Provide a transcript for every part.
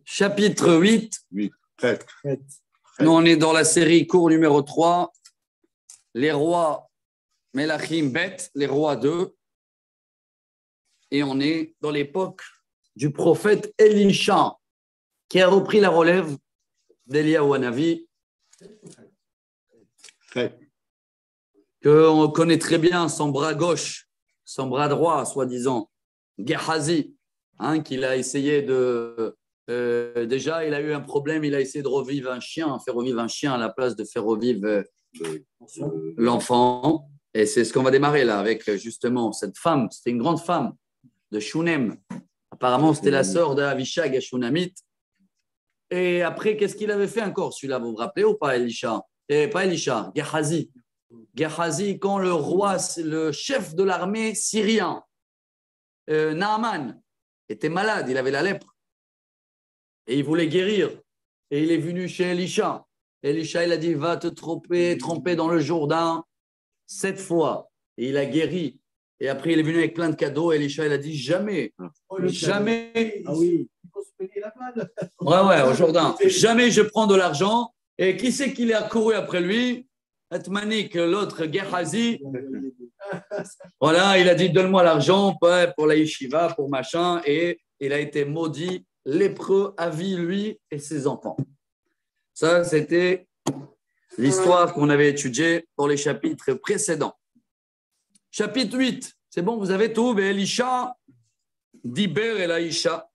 Chapitre 8. Oui. Nous, on est dans la série cours numéro 3. Les rois Melachim Bet, les rois 2. Et on est dans l'époque du prophète Elisha, qui a repris la relève d'Eliyahu Hanavi, qu'on connaît très bien, son bras gauche, son bras droit, soi-disant, Gehazi, qu'il a essayé de... déjà, il a eu un problème, il a essayé de revivre un chien, faire revivre un chien à la place de faire revivre l'enfant. Et c'est ce qu'on va démarrer là, avec justement cette femme, c'était une grande femme de Shunem. Apparemment, c'était la sœur d'Avishag et Shunamite. Et après, qu'est-ce qu'il avait fait encore, celui-là, vous vous rappelez ou pas, Elisha? Pas Elisha, Gehazi. Gehazi, quand le roi, le chef de l'armée syrien, Naaman, était malade, il avait la lèpre. Et il voulait guérir. Et il est venu chez Elisha. Elisha, il a dit, va te tromper dans le Jourdain 7 fois. Et il a guéri. Et après, il est venu avec plein de cadeaux. Elisha, il a dit, jamais, jamais. Ah oui, il faut se payer la balle. Ouais, au Jourdain. Jamais je prends de l'argent. Et qui c'est qu'il a couru après lui? Atmanik, l'autre, Gehazi. Voilà, il a dit, donne-moi l'argent pour la yeshiva, pour machin. Et il a été maudit, lépreux à vie, lui et ses enfants. Ça, c'était l'histoire qu'on avait étudiée pour les chapitres précédents. Chapitre 8, c'est bon, vous avez tout. Elisha, Diber el Aisha,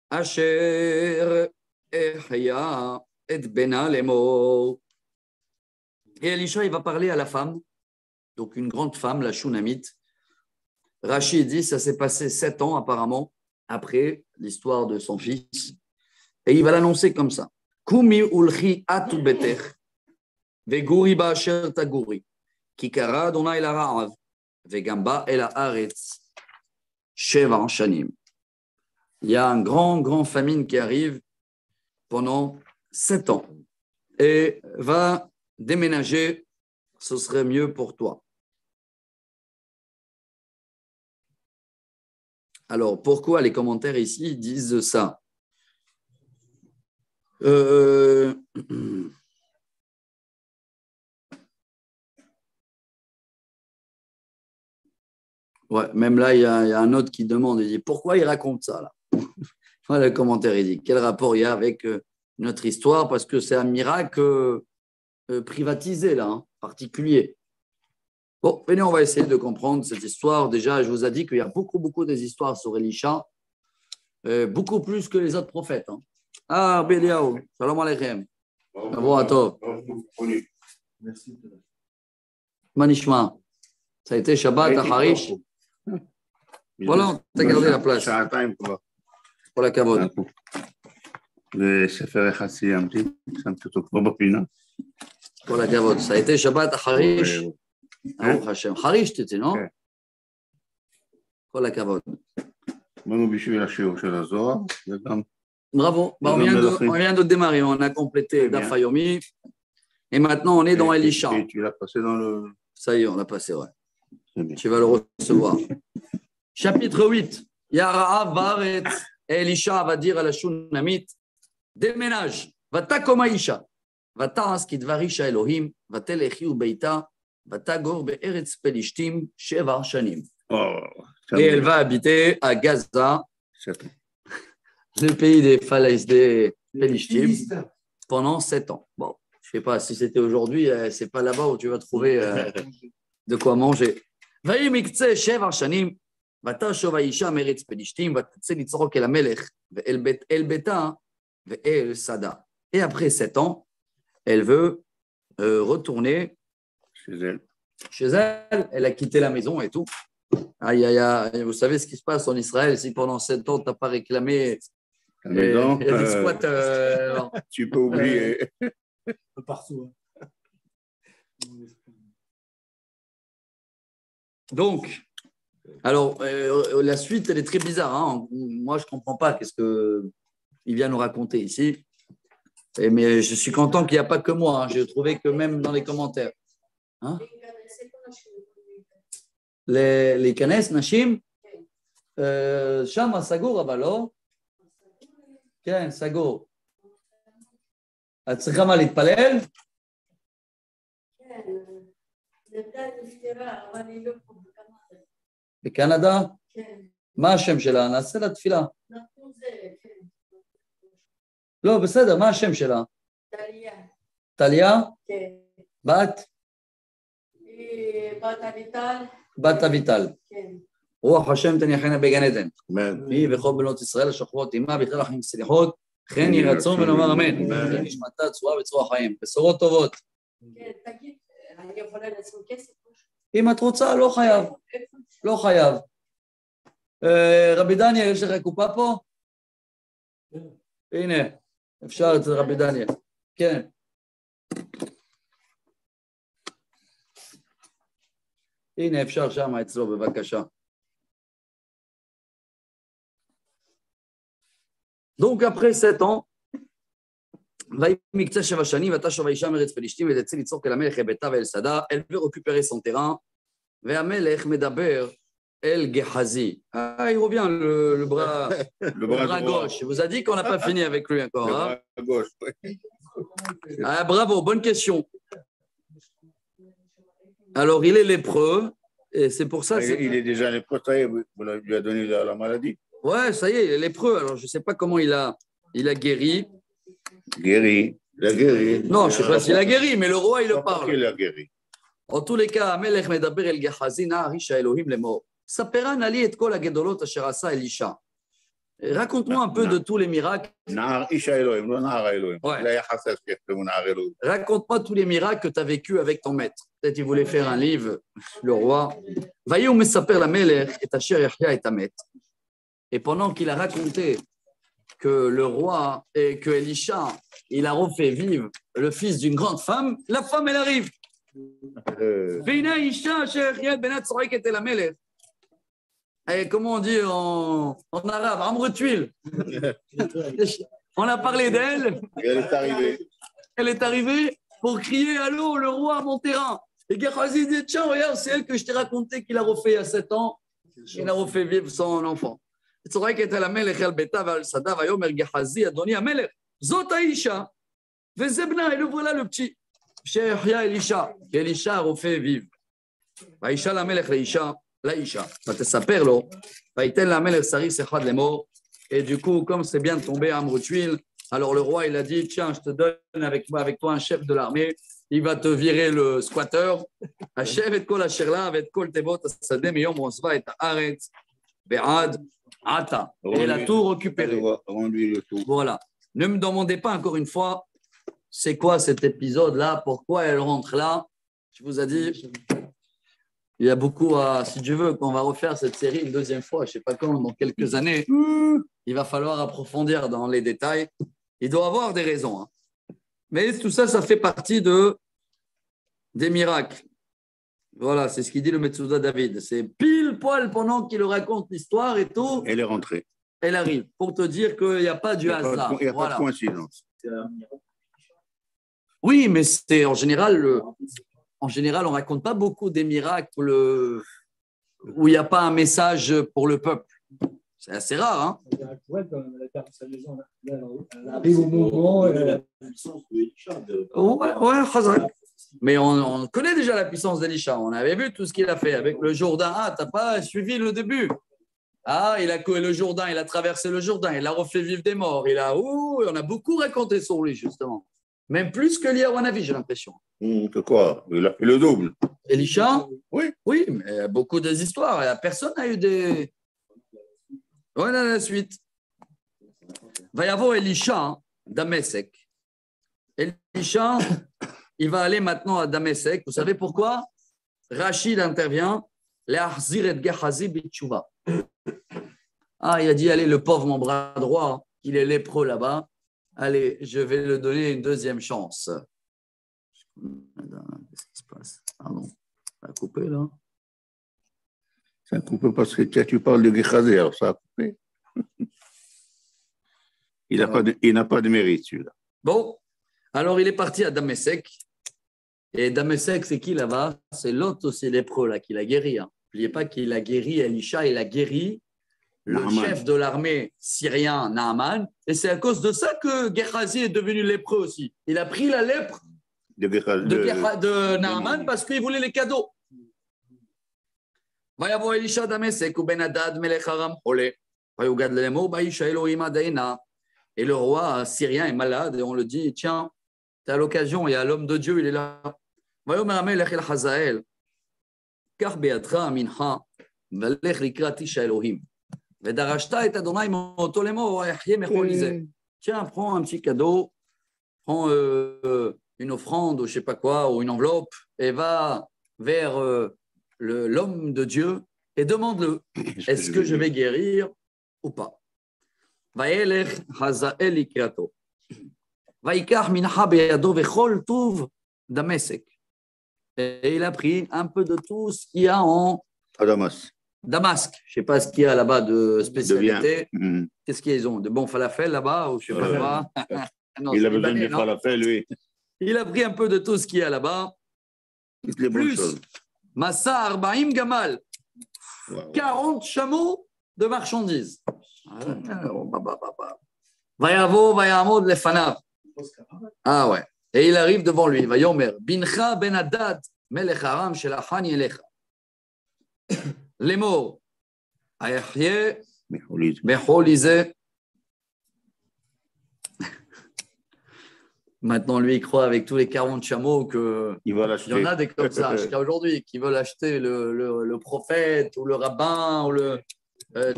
Asher Ehya et Bena Lemo. Et Elisha, il va parler à la femme, donc une grande femme, la Shunamite. Rachid dit, ça s'est passé 7 ans apparemment, après l'histoire de son fils. Et il va l'annoncer comme ça. Kumi ulchi atu beter, veguri ba asher taguri, kikara Adonai la ra'av, vegamba el haaretz, sheva shanim. Il y a un grand famine qui arrive pendant 7 ans et va déménager, ce serait mieux pour toi. Alors, pourquoi les commentaires ici disent ça? Ouais, même là, il y a un autre qui demande, il dit, pourquoi il raconte ça là? Voilà, le commentaire, il dit, quel rapport il y a avec notre histoire? Parce que c'est un miracle privatisé là, particulier. Bon, venez, on va essayer de comprendre cette histoire. Déjà, je vous ai dit qu'il y a beaucoup des histoires sur Elisha, beaucoup plus que les autres prophètes. Ah, Béliaou, salam aleichem. Bravo. Merci. Manishma, ça a été Shabbat à Harish. Voilà, on t'a gardé la place. Pour la cavode. וספר אחד סיימתי, שמתי אותו כבר בפינה. Pour la cavode. Ça a été Shabbat à Harish. Baruch Hashem. Harish, tu étais, non? Pour la cavode. באנו בשביל השיעור של הזוהר, וגם... Bravo. On vient de démarrer. On a complété Daf Yomi. Et maintenant, on est dans Elisha. Et tu l'as passé dans le... Ça y est, on l'a passé, ouais. Tu vas le recevoir. Chapitre 8. Yara'a Varet. Elisha va dire à la Shunamite, déménage. Vata koma isha. Vata aski dvarisha Elohim. Vata lechi u beita. Vata gor be'eretz pelishtim sheva shanim. Et elle va habiter à Gaza, le pays des falaises des Pelishtim, pendant 7 ans. Bon, je ne sais pas si c'était aujourd'hui, ce n'est pas là-bas où tu vas trouver de quoi manger. Et après 7 ans, elle veut retourner chez elle. Elle a quitté la maison et tout. Aïe, aïe, aïe. Vous savez ce qui se passe en Israël si pendant 7 ans, tu n'as pas réclamé il y a des squats. Tu peux oublier. Partout. Donc, alors, la suite, elle est très bizarre. Moi, je ne comprends pas qu'est-ce qu'il vient nous raconter ici. Mais je suis content qu'il n'y a pas que moi. J'ai trouvé que même dans les commentaires. להיכנס נשים, שם סגור, אבל לא. כן, סגור. את צריכה מה, להתפלל? כן, נתן נפטרה, אבל היא לא פה בקנדה. בקנדה? כן, מה השם שלה? נעשה לה תפילה. נתנו זה, כן. לא, בסדר, מה השם שלה? טליה, טליה? כן. בת? היא בת אביטל, בת אביטל. כן. רוח השם תניחנה בגן עדן. אמן. היא וכל בנות ישראל השוכבות עמה בכלל החיים סליחות, כן יהי רצון ונאמר אמן. נשמתה צורה וצרור החיים. בשורות טובות. כן, תגיד, אני יכולה לעשות כסף? אם את רוצה, לא חייב. לא חייב. רבי דניאל, יש לך קופה פה? הנה, אפשר אצל רבי דניאל. כן. הנה, אפשר שם אצלו, בבקשה. Donc après 7 ans, ויהי מקצה 7 שנים, ותשוב האישה מארץ פלישתים ותצא לצעוק אל המלך אל ביתה ואל שדה, elle veut récupérer son terrain, והמלך מדבר אל גחזי. Il revient le bras gauche. Je vous ai dit qu'on n'a pas fini avec lui encore. Le Hein? bras gauche. Ah, bravo, bonne question. Alors, il est lépreux, et c'est pour ça... Il est déjà lépreux, ça y est, vous lui avez donné la maladie. Ouais, ça y est, il est lépreux. Alors, je ne sais pas comment il a guéri. Guéri. Il a guéri. Non, je ne sais pas s'il a guéri, mais le roi, il le parle. Il a guéri. En tous les cas, המלך מדבר אל גחזי, נא האיש האלוהים לאמור. ספרה נא לי את כל הגדולות אשר עשה אלישע. Raconte-moi un peu de tous les miracles. נער איש האלוהים, לא נער האלוהים. Ouais. זה היה חסר שיכתבו נער אלוהים. Raconte-moi tous les miracles que tu as vécu avec ton maître. Peut-être qu'il voulait faire un livre, le roi. ויהי הוא מספר למלך את אשר יחיה את המת. Et pendant qu'il a raconté que le roi et que Elisha, il a refait vivre le fils d'une grande femme, la femme, elle arrive. והנה האישה אשר יחיה את בנה צועקת אל המלך. Et comment on dit en arabe, amre tuile. On a parlé d'elle. Et elle est arrivée. Elle est arrivée pour crier allô, le roi à mon terrain. Et Gehazi dit tiens, regarde, c'est elle que je t'ai raconté qu'il a refait il y a 7 ans. Il a refait vivre son enfant. צועקת אל המלך אל ביתה ואל שדה, ויאמר גחזי, אדוני המלך, זאת האישה, וזה בנה, et le voilà le petit. שיחיה אלישע, כי אלישע הרופא vive. וישאל המלך לאישה, ותספר לו, ויתן למלך סריס אחד לאמור, et du coup, comme c'est bien tombé à Amrotuil, alors le roi, il a dit, tiens, je te donne avec toi un chef de l'armée, il va te virer le squatter, השב את כל אשר לה ואת כל תיבות השדה מיום עוזבה את הארץ, בעד Ata. Elle a tout récupéré. Voilà. Ne me demandez pas encore une fois, c'est quoi cet épisode-là, pourquoi elle rentre là. Je vous ai dit, il y a beaucoup à, si Dieu veut, qu'on va refaire cette série une deuxième fois, je ne sais pas quand, dans quelques années, il va falloir approfondir dans les détails. Il doit avoir des raisons. Hein. Mais tout ça, ça fait partie des miracles. Voilà, c'est ce qu'il dit le Metsuda David. C'est pile poil pendant qu'il raconte l'histoire et tout. Elle est rentrée. Elle arrive pour te dire qu'il n'y a pas du hasard. Il n'y a voilà. pas de coïncidence. Oui, mais c'est en général, on ne raconte pas beaucoup des miracles où il n'y a pas un message pour le peuple. C'est assez rare. Hein. Ouais, quand elle a perdu sa maison, elle arrive au moment. Ouais, Khazak. Mais on connaît déjà la puissance d'Elisha. On avait vu tout ce qu'il a fait avec le Jourdain. Ah, tu n'as pas suivi le début. Ah, il a couru le Jourdain, il a traversé le Jourdain, il a refait vivre des morts. On a beaucoup raconté sur lui, justement. Même plus que Eliyahu Hanavi, j'ai l'impression. Que quoi? Il a fait le double. Elisha? Oui. Oui, mais il y a beaucoup des histoires. Personne n'a eu des... Voilà la suite. Va y avoir Elisha d'Amesek. Elisha... Il va aller maintenant à Damesek. Vous savez pourquoi? Rachid intervient. Ah, il a dit, allez, le pauvre, mon bras droit, il est lépreux là-bas. Allez, je vais lui donner une deuxième chance. Qu'est-ce qui se passe? Pardon, ça a coupé là. Ça a coupé parce que tu parles de Gehazi, alors ça a coupé. Il n'a pas de mérite, celui-là. Bon, alors il est parti à Damesek. Et Damesek, c'est qui là-bas? C'est l'autre aussi lépreux là, qui l'a guéri. N'oubliez pas qu'il a guéri Elisha, il a guéri le Naaman. chef de l'armée syrien, Naaman. Et c'est à cause de ça que Gehazi est devenu lépreux aussi. Il a pris la lèpre de Naaman parce qu'il voulait les cadeaux. ויבוא אלישע דמשק ובן הדד מלך ארם חולה. ויוגד לאמור באיש האלוהים עדינה. Et le roi syrien est malade et on le dit, tiens, tu as l'occasion, il y a l'homme de Dieu, il est là. ויאמר המלך אל חזאל, קח בידך מנחה ולך לקראת איש האלוהים. ודרשת את אדוני מאותו לאמור, יחיה מחול זה. Tiens, prends un petit cadeau, prends une offrande ou je ne sais pas quoi, ou une enveloppe, et va vers l'homme de Dieu et demande-le, est-ce que je vais guérir ou pas? וילך חזאל לקראתו. ויקח מנחה בידו וכל טוב דמשק. Et il a pris un peu de tout ce qu'il y a en Damas. Damasque. Je ne sais pas ce qu'il y a là-bas de spécialité. Mhm. Qu'est-ce qu'ils ont? De bons falafels là-bas ou je ne sais pas quoi. Non, Il c'est a besoin libanais, de non? falafel, lui. Il a pris un peu de tout ce qu'il y a là-bas. Toutes les bonnes Plus choses. Massa Arbaïm Gamal. Wow. 40 chameaux de marchandises. Vayavo, Vayamod, Lefanav. Ah ouais. Et il arrive devant lui. Vayomer. Bincha ben Hadad, Melech Aram, Shelachan Yelecha. Les mots. Ayahye, Mais on lit. Mecholise. Maintenant, lui, il croit avec tous les 40 chameaux que. Il va Il y l'acheter. en a des comme ça, jusqu'à aujourd'hui, qui veulent acheter le prophète ou le rabbin. Ou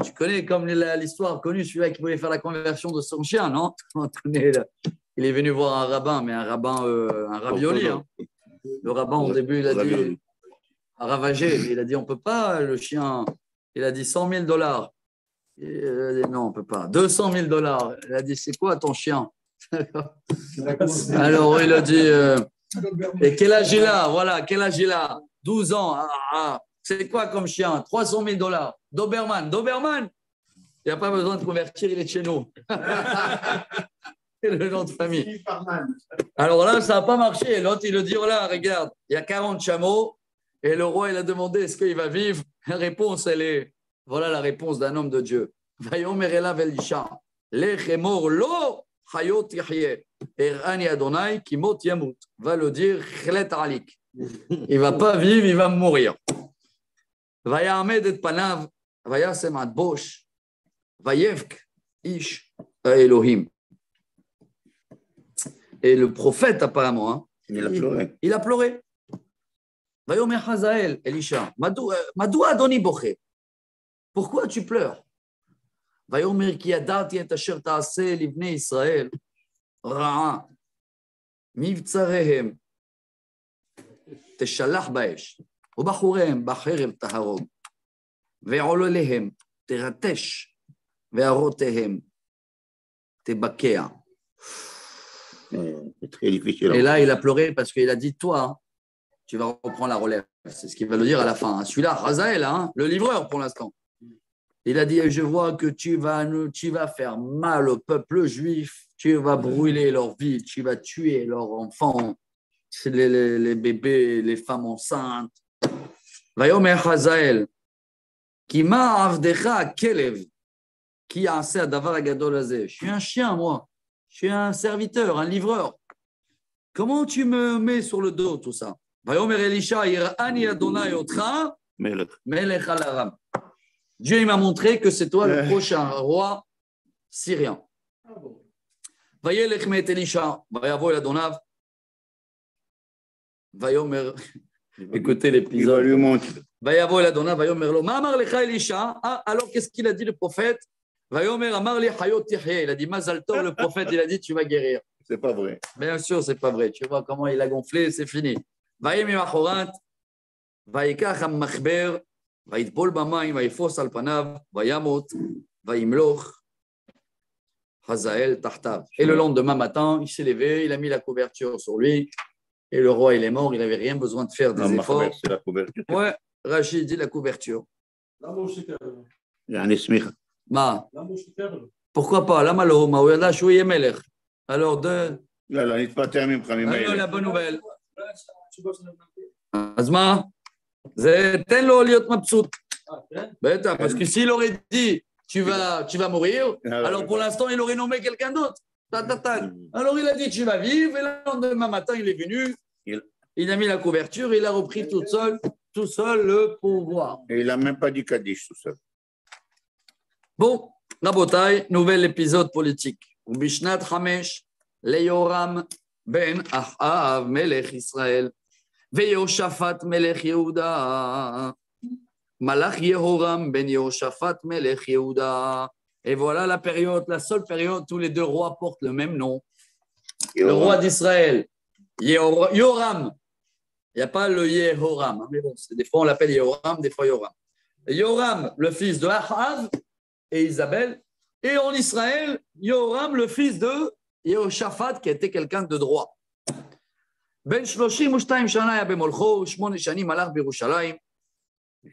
tu connais comme l'histoire connue, celui-là qui voulait faire la conversion de son chien, non? On connaît, il est venu voir un rabbin, mais un rabbin, un ravioli. Hein. Le rabbin, au début, il a dit, un ravagé, il a dit, on ne peut pas, le chien, il a dit $100 000. Il a dit, non, on ne peut pas. $200 000. Il a dit, c'est quoi ton chien? Alors, il a dit, et quel âge il a? Voilà, quel âge il a? 12 ans. C'est quoi comme chien? $300 000. Doberman. Doberman, il n'y a pas besoin de convertir, il est de chez nous. C'est le nom de famille. Alors là, ça n'a pas marché. L'autre, il le dit, voilà, regarde, il y a 40 chameaux. Et le roi, il a demandé, est-ce qu'il va vivre? La réponse, elle est, voilà la réponse d'un homme de Dieu. Vayomer elav Elisha, lech emor lo hayot yahye, erani Adonai ki mot yamut. Va le dire, chlet alik. Il ne va pas vivre, il va mourir. Vayamed et panav, vayasem ad bosh, vayevk ish Elohim. Et le prophète, apparemment, hein, Il a pleuré. il a pleuré. Vayomer Hazael, Elisha, Madou Adoni Boché. Pourquoi tu pleures? Vayomer ki yadati et asher ta'aseh livnei Israël, ra'a, mivtzarehem, teshalach ba'esh, ובחוריהם בחרב תהרוג, ועולליהם תרטש, וערותיהם תבקע. C'est très difficile. Et là, il a pleuré parce qu'il a dit, toi, tu vas reprendre la relève. C'est ce qu'il va le dire à la fin. Celui-là, Hazael, hein, le livreur pour l'instant. Il a dit, je vois que tu vas faire mal au peuple juif, tu vas brûler leur vie, tu vas tuer leurs enfants, les bébés, les femmes enceintes. Vayomer Hazael, ki ma avdecha kelev, qui a assez à davar agadol azeh. Je suis un chien, moi. Je suis un serviteur, un livreur. Comment tu me mets sur le dos tout ça? Vayomer Elisha, irani Adonai otra, Melech. melech al Aram. Dieu il m'a montré que c'est toi le prochain roi syrien. Vayelech met Elisha, vayavo el Adonav, vayomer. Écoutez Il va l'épisode. lui montrer. Vayavo el Adonav, vayomer lo. Ma amar lecha Elisha. Alors qu'est-ce qu'il a dit le prophète? Vayomer amar li hayot tichye. Il a dit Mazal Tov, le prophète, il a dit tu vas guérir. C'est pas vrai. Bien sûr, c'est pas vrai. Tu vois comment il a gonflé, c'est fini. Vayem machorat, vayikach machber, vayitpol b'mayim, vayifos al panav, vayamot, vayimloch, Hazael tahtav. Et le lendemain matin, il s'est levé, il a mis la couverture sur lui, et le roi, il est mort, il n'avait rien besoin de faire des Non, efforts. c'est la couverture. Ouais, Rachid dit la couverture. Il y a un esmir. Ma, pourquoi pas? Lama lo, ma ouada shouye melech. Alors, لا لا نتفاتح من خميم alors la bonne nouvelle. אז מה? זה תן לו להיות מבסוט. בטח, parce que s'il aurait dit, tu vas mourir. Ah, Alors pour l'instant, il aurait nommé quelqu'un d'autre. Alors il a dit, tu vas vivre. Et le lendemain matin, il est venu. Il a mis la couverture. Il a repris tout seul le pouvoir. Et il n'a même pas dit Kaddish tout seul. Bon, Rabotai, nouvel épisode politique. Ubishnat Hamesh, Leyoram ben Ahav, Melech Israël, Veyoshaphat Melech Yehuda, Malach Yehoram ben Yehoshaphat Melech Yehuda. Et voilà la seule période où les deux rois portent le même nom. Le roi d'Israël, Yoram. Il n'y a pas le Yehoram, hein, mais bon, des fois on l'appelle Yehoram, des fois Yoram. Yoram, le fils de Ahav et Isabelle. Et en Israël, Yoram, le fils de Yehoshaphat, qui était quelqu'un de droit. Ben 32 shana ya bemolcho, 8 shanim alach b'Yerushalayim.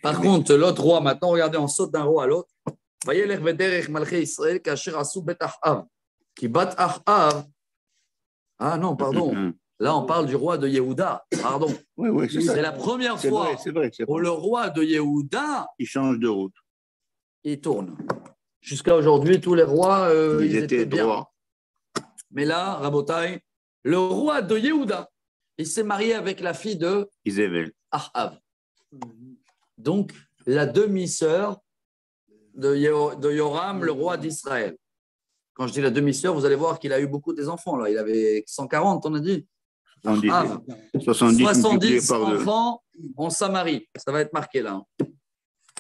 Par contre, l'autre roi, maintenant, regardez, on saute d'un roi à l'autre. Vayelech vederech malchei Israël, kasher asu bet Ahav. Qui bat Ahav. Ah non, pardon. Là, on parle du roi de Yehuda. Pardon. Oui, c'est ça. C'est la première fois C'est vrai. où le roi de Yehuda, Il change de route. il tourne. Jusqu'à aujourd'hui, tous les rois, Ils étaient bien. droits. Mais là, Rabotai, le roi de Yehuda, il s'est marié avec la fille de Isabelle. Ahav. Donc, la demi-sœur de Yoram, le roi d'Israël. Quand je dis la demi-sœur, vous allez voir qu'il a eu beaucoup des enfants. Là. Il avait 140, on a dit. 70 enfants en Samarie. Ça va être marqué là.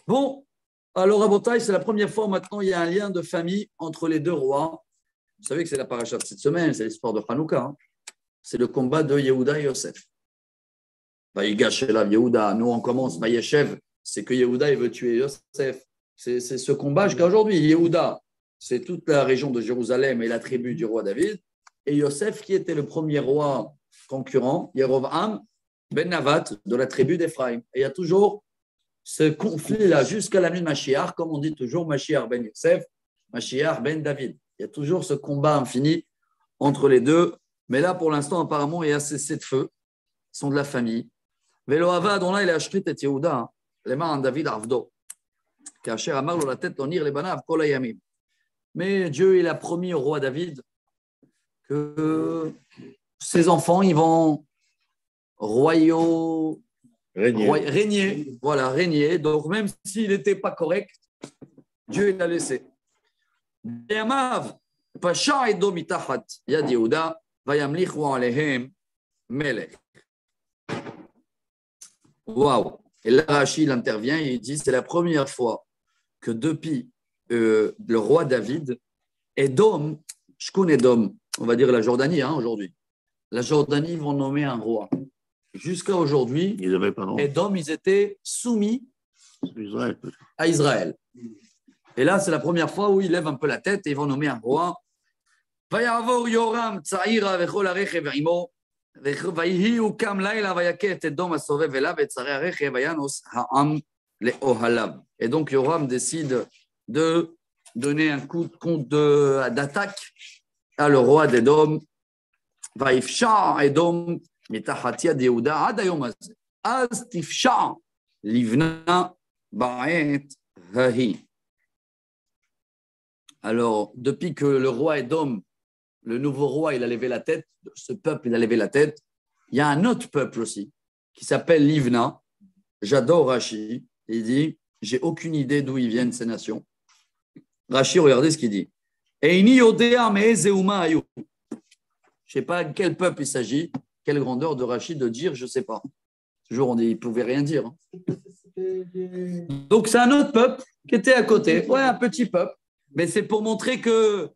Bon, alors à Botaï, c'est la première fois maintenant il y a un lien de famille entre les deux rois. Vous savez que c'est la paracha de cette semaine, c'est l'histoire de Hanouka. Hein. C'est le combat de Yehuda et Yosef. Vaïgash la Yehuda, nous on commence, Vaïeshev, c'est que Yehuda il veut tuer Yosef. C'est ce combat jusqu'à aujourd'hui. Yehuda, c'est toute la région de Jérusalem et la tribu du roi David. Et Yosef, qui était le premier roi concurrent, Yerovam ben Navat, de la tribu d'Éphraïm. Et il y a toujours ce conflit-là jusqu'à la nuit de Mashiach, comme on dit toujours, Mashiach ben Yosef, Mashiach ben David. Il y a toujours ce combat infini entre les deux. Mais là, pour l'instant, apparemment, il y a cessé de feu. Ils sont de la famille. Veloava, dont là, il a acheté et Yehuda, les mains en David Avdo. Kacher Amar la tête l'onir les banav kol hayamim. Mais Dieu, il a promis au roi David que ses enfants, ils vont régner. Voilà, régner. Donc, même s'il n'était pas correct, Dieu, il l'a laissé. Yamav, Pasha et Domitachat, Yad Yehuda, Vayamlichu alehem melech. Waouh! Et là, Rachid intervient et il dit c'est la première fois que depuis le roi David, Edom, Shkun Edom, on va dire la Jordanie aujourd'hui. La Jordanie vont nommer un roi. Jusqu'à aujourd'hui, Edom, ils étaient soumis à Israël. Et là, c'est la première fois où ils lèvent un peu la tête et ils vont nommer un roi. Vayavor Yoram Tsaïra vechol harechev imo, ויהי הוקם לילה ויכה את אדום הסובב אליו ואת שרי הרכב וינוס העם לאוהליו. Et donc Yoram décide de donner un coup de compte d'attaque à le roi d'Édom. ויפשע אדום מתחת יד יהודה עד היום הזה. אז תפשע לבנה בעת ההיא. Alors, depuis que le roi Édom, le nouveau roi, il a levé la tête, ce peuple, il a levé la tête, il y a un autre peuple aussi qui s'appelle Livna. J'adore Rashi. Il dit, j'ai aucune idée d'où ils viennent ces nations. Rashi, regardez ce qu'il dit. Eini yodea me'ezeuma ayu. Je ne sais pas quel peuple il s'agit, quelle grandeur de Rashi de dire, je ne sais pas. Toujours, on dit, il ne pouvait rien dire. Donc, c'est un autre peuple qui était à côté. Ouais, un petit peuple. Mais c'est pour montrer que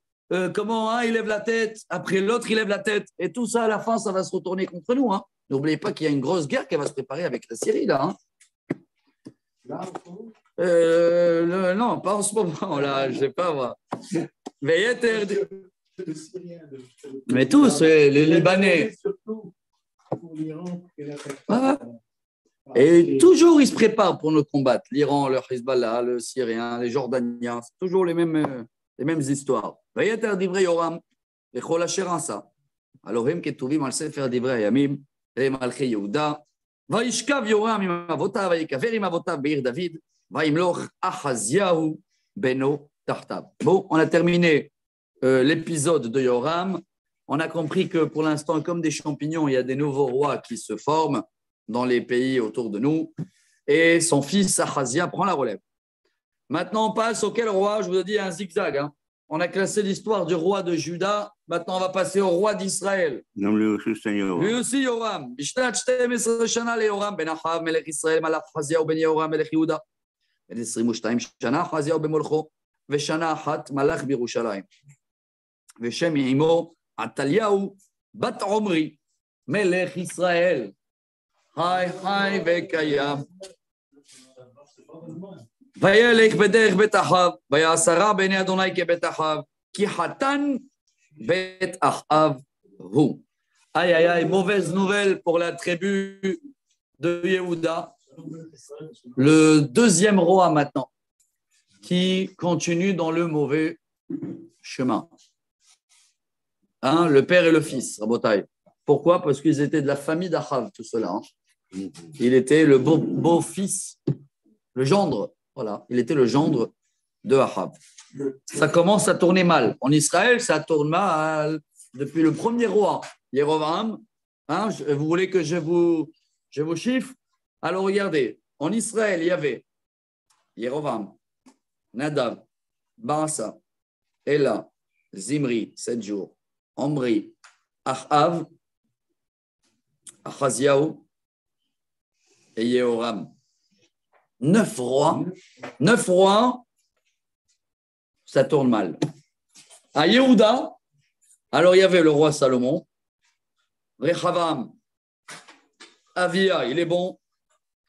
comment un il lève la tête, après l'autre il lève la tête, et tout ça à la fin ça va se retourner contre nous. Hein. N'oubliez pas qu'il y a une grosse guerre qui va se préparer avec la Syrie là. Hein. Non, pas en ce moment là, je ne sais pas moi. Mais tous, les Libanais. Ah. Et toujours ils se préparent pour nous combattre. L'Iran, le Hezbollah, le Syrien, les Jordaniens, c'est toujours les mêmes histoires. ויתר דברי יורם וכל אשר עשה, הלוא הם כתובים על ספר דברי הימים למלכי יהודה. וישכב יורם עם אבותיו ויקבר עם אבותיו בעיר דוד, וימלוך אחזיהו בנו Tartab. Bon, on a terminé l'épisode de Yoram. On a compris que pour l'instant, comme des champignons, il y a des nouveaux rois qui se forment dans les pays autour de nous. Et son fils, Ahazia, prend la relève. Maintenant, on passe auquel roi? Je vous ai dit un zigzag. Hein. On a classé l'histoire du roi de Juda. Maintenant, on va passer au roi d'Israël. גם lui aussi, c'est Yoram. lui aussi, Yoram. בשנת 12 שנה ליורם בן אחאב מלך ישראל מלך אחזיהו בן יהורם מלך יהודה. בן 22 שנה אחזיהו במולכו, ושנה אחת מלך בירושלים. ושם עמו עתליהו בת עומרי מלך ישראל. חי חי וקיים. וילך בדרך בית אחאב, ויעשרה בעיני אדוני כבית אחאב, כי חתן בית אחאב הוא. Aïe, aïe, aïe, mauvaise nouvelle pour la tribu de Yehuda. Le deuxième roi maintenant, qui continue dans le mauvais chemin. Hein, le père et le fils, Rabotai. Pourquoi? Parce qu'ils étaient de la famille d'Achav, tout cela. Hein. Il était le beau-fils, le gendre. Voilà, il était le gendre de Achav. Ça commence à tourner mal. En Israël, ça tourne mal depuis le premier roi. Jéroboam, hein, vous voulez que je vous chiffre? Alors regardez, en Israël, il y avait Jéroboam, Nadav, Baasa, Ela, Zimri, 7 jours, Omri, Achav, Achaziaou et Jéhoram. 9 rois, ça tourne mal. À Yehuda, alors il y avait le roi Salomon, Rechavam, Avia, il est bon,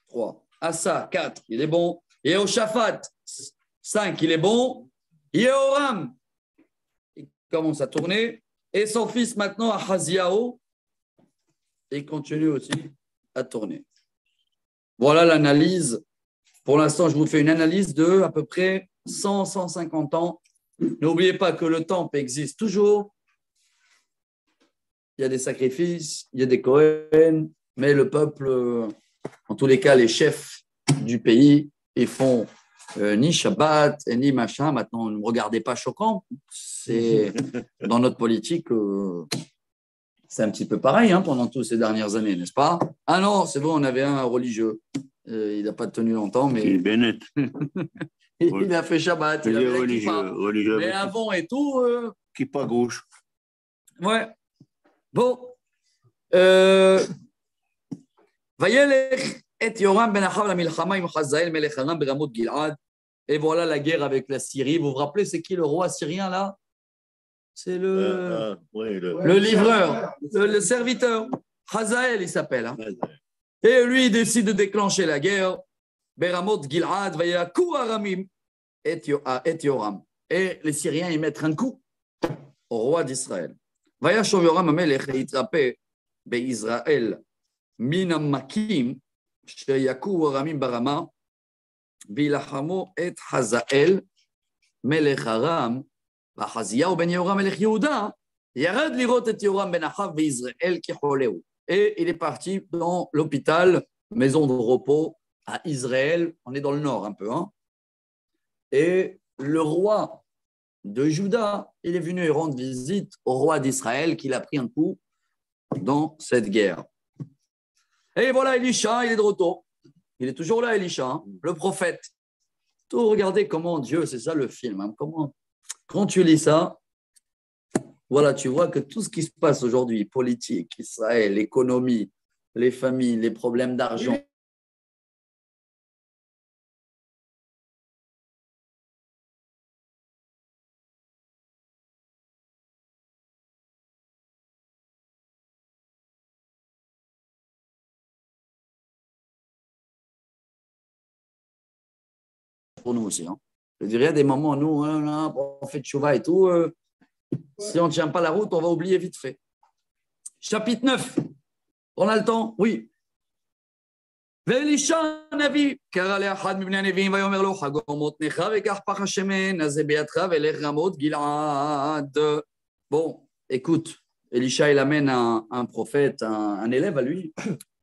3. Asa, 4, il est bon. Yehoshaphat, 5, il est bon. Yehoram, il commence à tourner. Et son fils maintenant, Ahaziao, il continue aussi à tourner. Voilà l'analyse. Pour l'instant, je vous fais une analyse de à peu près 100-150 ans. N'oubliez pas que le temple existe toujours. Il y a des sacrifices, il y a des Kohen, mais le peuple, en tous les cas, les chefs du pays, ils font ni Shabbat, ni machin. Maintenant, ne me regardez pas choquant. C'est, dans notre politique, c'est un petit peu pareil hein, pendant toutes ces dernières années, n'est-ce pas? Ah non, c'est vrai, on avait un religieux. Il n'a pas tenu longtemps, mais Il est Bennett. il a fait Shabbat. Il Il est a fait religieux. mais avant et tout. Qui pas gauche. Ouais. Bon. Vayelech et Yoram ben Achav la milchama im Hazael melech Aram beramot Gilad. Et voilà la guerre avec la Syrie. Vous vous rappelez, c'est qui le roi syrien là? C'est Oui, le livreur, le serviteur. Hazael, il s'appelle. Hein. Et lui, il décide de déclencher la guerre. Beramot Gilad, vayakou Aramim et Yoram. Et les Syriens, ils mettent un coup au roi d'Israël. וישוב יורם המלך להתרפא ביזרעאל מן המכים שיכו ארמים ברמה וילחמו את חזאל מלך ארם ואחזיהו בן יהורם מלך יהודה ירד לראות את יורם בן אחאב ביזרעאל כחולהו. Et il est parti dans l'hôpital, maison de repos à Israël. On est dans le nord un peu. Hein. Et le roi de Juda, il est venu rendre visite au roi d'Israël qu'il a pris un coup dans cette guerre. Et voilà Elisha, il est de retour. Il est toujours là, Elisha, hein, le prophète. Tout, regardez comment Dieu, c'est ça le film. Hein, comment, quand tu lis ça, voilà, tu vois que tout ce qui se passe aujourd'hui, politique, Israël, l'économie, les familles, les problèmes d'argent, pour nous aussi. Hein. Je dirais, à des moments, nous, on fait tchouva et tout. Si on ne tient pas la route, on va oublier vite fait. Chapitre 9. On a le temps? Oui. ואלישע הנביא קרא לאחד מבני הנביאים ויאמר לו חגור מותניך וקח פח השמן הזה בידך ולך רמות גלעד. Bon, écoute, Elisha, il amène un prophète, un élève à lui.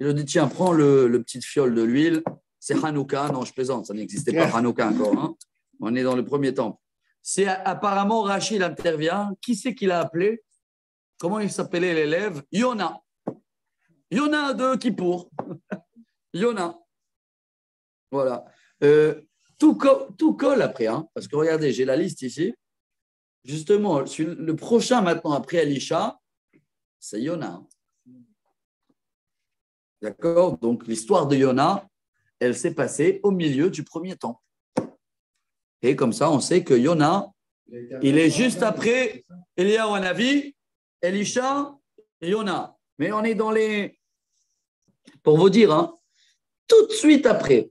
Il lui dit, tiens, prends le petit fiole de l'huile. C'est Hanouka. Non, je plaisante, ça n'existait pas Hanouka encore. Hein. On est dans le premier temple. C'est apparemment Rachid intervient. Qui c'est qu'il a appelé? Comment il s'appelait l'élève? Yona. Yona de Kippour. Yona. Voilà. Tout colle après, hein, parce que regardez, j'ai la liste ici. Justement, le prochain maintenant après Elisha, c'est Yona. D'accord? Donc l'histoire de Yona, elle s'est passée au milieu du premier temps. Et comme ça, on sait que Yona, il est juste après Eliyahu Hanavi, Elisha et Yona. Mais on est dans les... Pour vous dire, hein, tout de suite après,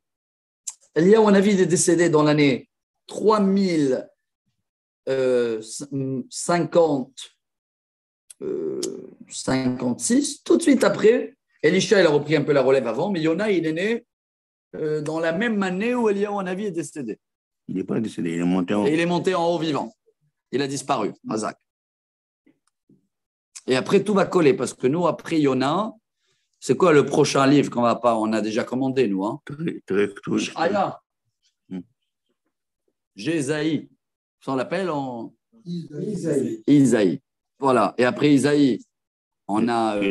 Eliyahu Hanavi est décédé dans l'année 3056. Tout de suite après, Elisha, il a repris un peu la relève avant, mais Yona, il est né dans la même année où Eliyahu Hanavi est décédé. Il n'est pas décédé, il est monté en haut. Et il est monté en haut vivant. Il a disparu, Razak. Et après, tout va coller, parce que nous, après Yona, c'est quoi le prochain livre qu'on va pas? On a déjà commandé, nous. Hein? Shaya. Jésaïe. Ça, on l'appelle en Isaïe. Voilà. Et après Isaïe, on a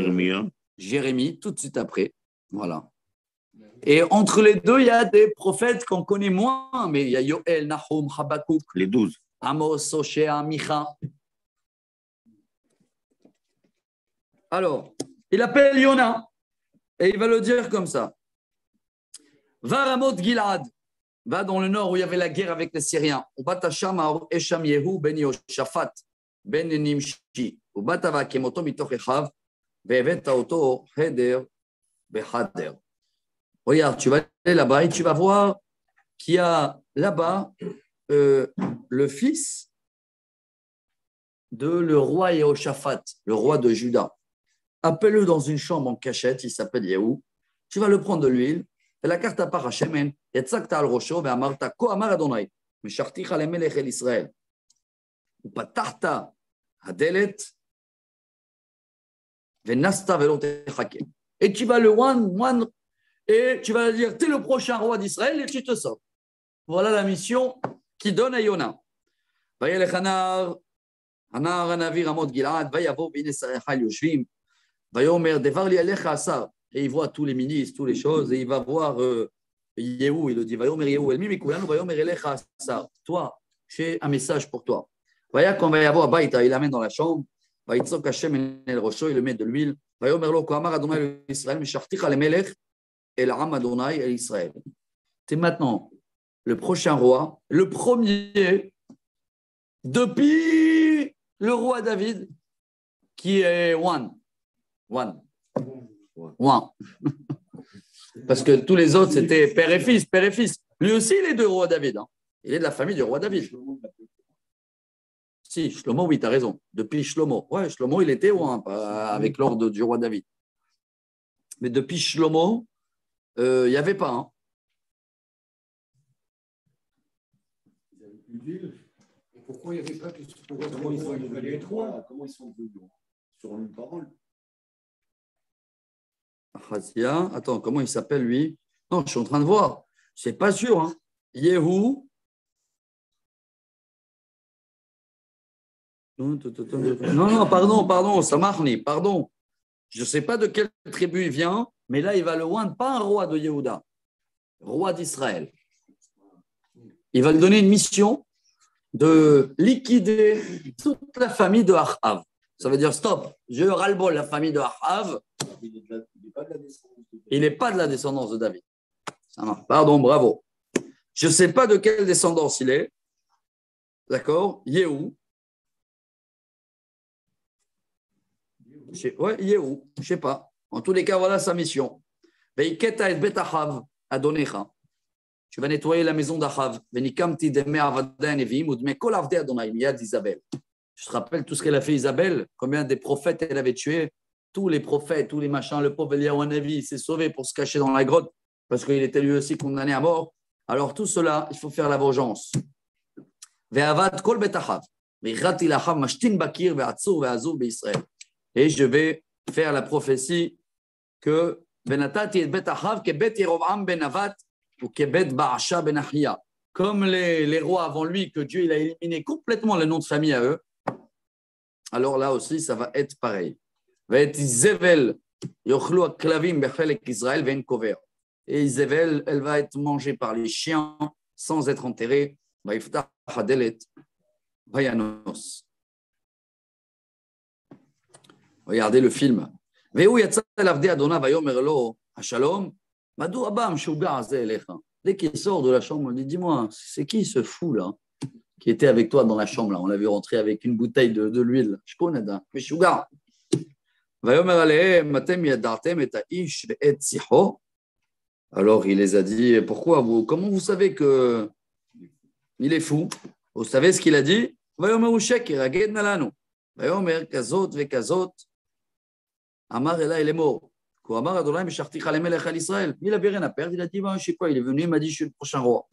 Jérémie, tout de suite après. Voilà. Et entre les deux, il y a des prophètes qu'on connaît moins, mais il y a Yoël, Nahum, Habakkuk, Les 12. Amos, Hoshea, Micha. Alors, il appelle Yona et il va le dire comme ça. Va Ramoth Gilad, va dans le nord où il y avait la guerre avec les Syriens. Ubatasham Esham Yehu ben Yoshafat ben Nimshi. Ubatava Kemoto mitoch Echav ve'eveta oto Heder beHader. Regarde, tu vas aller là-bas et tu vas voir qu'il y a là-bas le fils de le roi Yehoshaphat, le roi de Juda. Appelle-le dans une chambre en cachette, il s'appelle Yehou. Tu vas le prendre de l'huile. Et la carte à part Hashemen, Yatzakta al Rosho, Ve'amarta, Ko Amar Adonai, Mesharticha lemelech el Israël. Upatachta Hadelet, Venasta velo techake. Et tu vas le one, et tu vas dire, tu es le prochain roi d'Israël et tu te sors. Voilà la mission qui donne à Yona. Vayelech Hanar Hanavi Ramot Gilad, Vayavo Bine Sarechal Yoshvim, Vayomer Devar li Alecha Asar. Et il voit tous les ministres, toutes les choses, et il va voir Yehou, il le dit, Vayomer Yehou, Elmi Mikulanu, Vayomer Elecha Asar. Toi, j'ai un message pour toi. Vaya quand va y avoir Baïta, il l'amène dans la chambre, Vayitzok Hashem el Rosho, il le met de l'huile, Vayomer Lo Koamar Adonai Israël, Mesharticha le Melech, et l'Am Adonai et Israël. C'est maintenant le prochain roi, le premier depuis le roi David, qui est One. Parce que tous les autres, c'était père et fils. Lui aussi, il est de roi David. Hein. Il est de la famille du roi David. Si, Shlomo, oui, tu as raison. Depuis Shlomo. Ouais, Shlomo, il était roi avec l'ordre du roi David. Mais depuis Shlomo, il n'y avait pas. Hein. Pourquoi il n'y avait pas comment ils sont devenus trois? Comment ils sont devenus sur une parole? Chazia, attends, comment il s'appelle lui? Non, je suis en train de voir. C'est pas sûr. Hein. Yehou. Non, pardon, Samarni, pardon. Je ne sais pas de quelle tribu il vient, mais là, il va le oindre, pas un roi de Yehuda, roi d'Israël. Il va lui donner une mission de liquider toute la famille de Achav. Ça veut dire stop, je ras-le-bol la famille de Achav. Il n'est pas de la descendance de David. Ça marche. Pardon, bravo. Je ne sais pas de quelle descendance il est. D'accord? Yehou. Ouais, Yehou. Je ne sais pas. En tous les cas, voilà sa mission. Tu vas nettoyer la maison d'Achav. Tu te rappelles tout ce qu'elle a fait, Isabelle? Combien des prophètes elle avait tué? Tous les prophètes, tous les machins. Le pauvre Eliyahu Hanavi, il s'est sauvé pour se cacher dans la grotte parce qu'il était lui aussi condamné à mort. Alors tout cela, il faut faire la vengeance. Et je vais faire la prophétie que Benatati et Bet Achav que Bet Yerovam ben Navat ou que Bet Baasha ben Achia. comme les rois avant lui, que Dieu il a éliminé complètement le nom de famille à eux, alors là aussi, ça va être pareil. Va être Zevel, Yochlu Klavim Bechelek Israël Ven Kover. Et Zevel, elle va être mangée par les chiens sans être enterrée. Va Iftach Hadelet, Vayanos. Regardez le film. Vehu Yatsa Lavde Adona Vayomer Lo Shalom. Madou Abam Shuga Azelecha. Dès qu'il sort de la chambre, on dit dis-moi, c'est qui ce fou là qui était avec toi dans la chambre là? On l'a vu rentrer avec une bouteille de l'huile. Je connais ça. Mais Shuga. Alors il les a dit pourquoi vous, comment vous savez que il est fou? Vous savez ce qu'il a dit? Il avait rien à perdre, il a dit je ne sais pas, il est venu, il m'a dit je suis le prochain roi.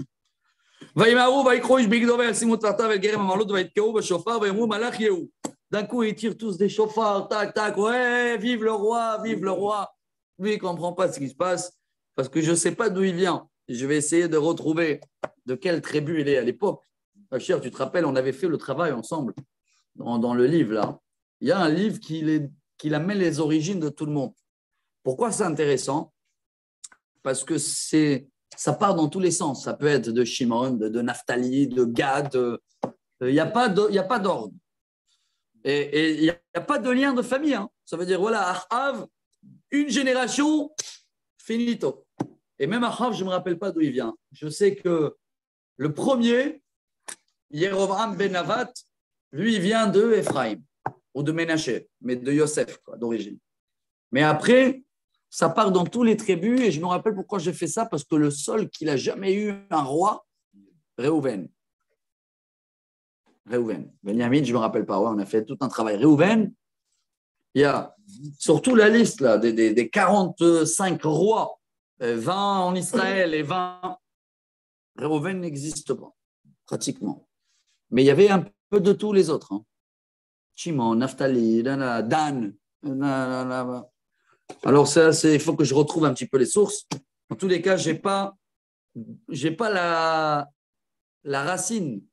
D'un coup, ils tirent tous des chauffards, tac, tac, ouais, vive le roi, vive le roi. Lui, il ne comprend pas ce qui se passe parce que je ne sais pas d'où il vient. Je vais essayer de retrouver de quelle tribu il est à l'époque. Cher, tu te rappelles, on avait fait le travail ensemble dans le livre, là. Il y a un livre qui amène les origines de tout le monde. Pourquoi c'est intéressant? Parce que ça part dans tous les sens. Ça peut être de Shimon, de Naphtali, de Gad. Il n'y a pas d'ordre. Et il n'y a pas de lien de famille. Hein. Ça veut dire, voilà, Ahav, une génération, finito. Et même Ahav, je ne me rappelle pas d'où il vient. Je sais que le premier, Yerovam ben Navat, lui, il vient de Ephraim, ou de Ménaché, mais de Yosef, d'origine. Mais après, ça part dans tous les tribus, et je me rappelle pourquoi j'ai fait ça, parce que le seul qui n'a jamais eu un roi, Réhouven. Benjamin, je ne me rappelle pas, ouais, on a fait tout un travail. Réhouven, il y a surtout la liste là, des 45 rois, 20 en Israël et 20. Réhouven n'existe pas, pratiquement. Mais il y avait un peu de tous les autres. Hein. Shimon, Naphtali, Dan. Alors, ça, il faut que je retrouve un petit peu les sources. En tous les cas, je n'ai pas la racine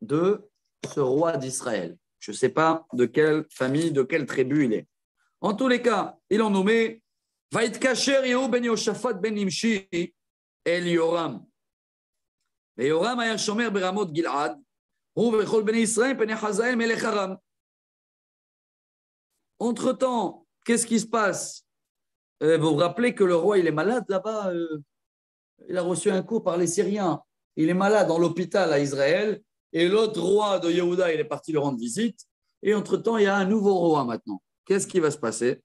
de ce roi d'Israël. Je ne sais pas de quelle famille, de quelle tribu il est. En tous les cas, ils l'ont nommé Vaïtkacher Yehu ben Yoshafat ben Nimshi El Yoram. Et Yoram aya shomer beramot Gilad, hu vechol ben Israël ben Hazael melech Aram. Entre-temps, qu'est-ce qui se passe? Vous vous rappelez que le roi, il est malade là-bas. Il a reçu un coup par les Syriens. Il est malade dans l'hôpital à Israël. Et l'autre roi de Yehuda, il est parti lui rendre visite. Et entre-temps, il y a un nouveau roi maintenant. Qu'est-ce qui va se passer?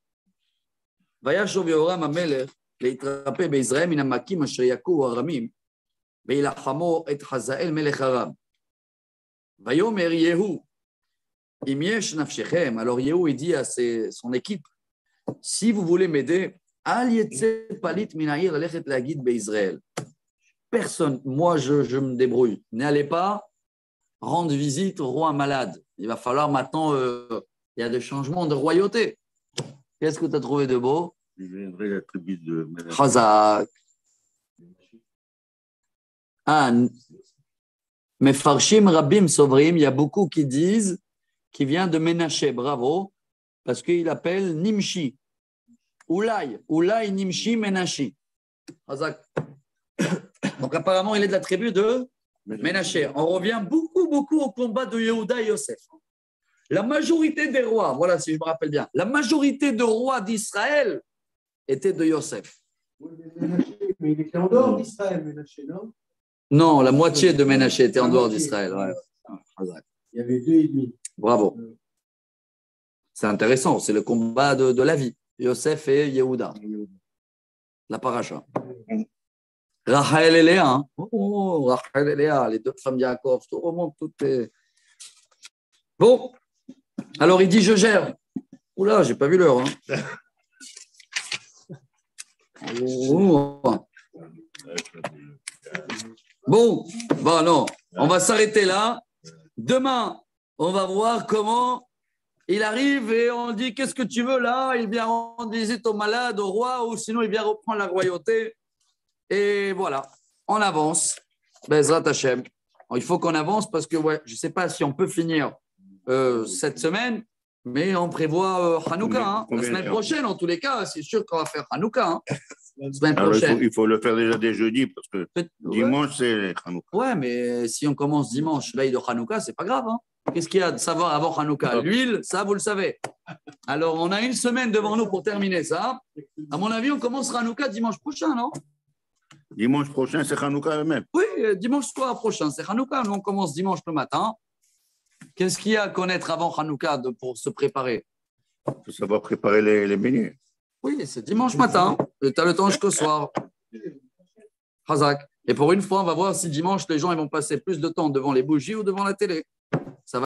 Vayashov Yoram Amelech להתרפא ביזרעאל מן המכים אשר יכו ארמים וילחמו את חזאל מלך ארם. ויאמר יהוא אם יש נפשכם, alors Yehou il dit à son équipe, si vous voulez m'aider, אל יצא פליט מן העיר ללכת להגיד ביזרעאל. Personne, moi je me débrouille. N'allez pas rendre visite au roi malade. Il va falloir maintenant, il y a des changements de royauté. Qu'est-ce que tu as trouvé de beau? Je viendrai la tribu de Chazak. Ah, mais Farshim Rabim Sovrim, il y a beaucoup qui disent qu'il vient de Ménaché, bravo, parce qu'il appelle Nimshi. Oulay Nimshi Ménaché. Chazak. Donc apparemment, il est de la tribu de Ménaché. On revient beaucoup au combat de Yehuda et Yosef. La majorité des rois, voilà si je me rappelle bien, la majorité de rois d'Israël étaient de Yosef. Mais il était en dehors d'Israël, Ménaché, non? Non, la moitié de Ménaché était en dehors d'Israël. Ouais. Il y avait 2,5. Bravo. C'est intéressant, c'est le combat de la vie. Yosef et Yehuda. La paracha. Rachel et Léa. Hein. Oh, Rachel et Léa, les deux femmes Yaakov, tout remonte, tout est. Bon, alors il dit je gère. Oula, j'ai pas vu l'heure. Hein. Oh. Bon, non, on va s'arrêter là. Demain, on va voir comment il arrive et on dit qu'est-ce que tu veux là? Il vient rendre visite au malade, au roi, ou sinon il vient reprendre la royauté. Et voilà, on avance. Bezrat Hashem. Il faut qu'on avance parce que je ne sais pas si on peut finir cette semaine, mais on prévoit Hanouka. Hein. La semaine prochaine, en tous les cas, c'est sûr qu'on va faire Hanouka. Hein. La semaine prochaine. Il faut le faire déjà dès jeudi parce que dimanche, c'est Hanouka. Ouais, mais si on commence dimanche, veille de Hanouka, c'est pas grave. Hein. Qu'est-ce qu'il y a de savoir avant Hanouka? L'huile, ça, vous le savez. Alors, on a une semaine devant nous pour terminer ça. À mon avis, on commence Hanouka dimanche prochain, non? Dimanche prochain, c'est Hanouka même. Oui, dimanche soir prochain, c'est Hanouka. Nous, on commence dimanche le matin. Qu'est-ce qu'il y a à connaître avant Hanouka pour se préparer? Il faut savoir préparer les beignets. Oui, c'est dimanche matin. Tu as le temps jusqu'au soir. Hazak. Et pour une fois, on va voir si dimanche, les gens ils vont passer plus de temps devant les bougies ou devant la télé.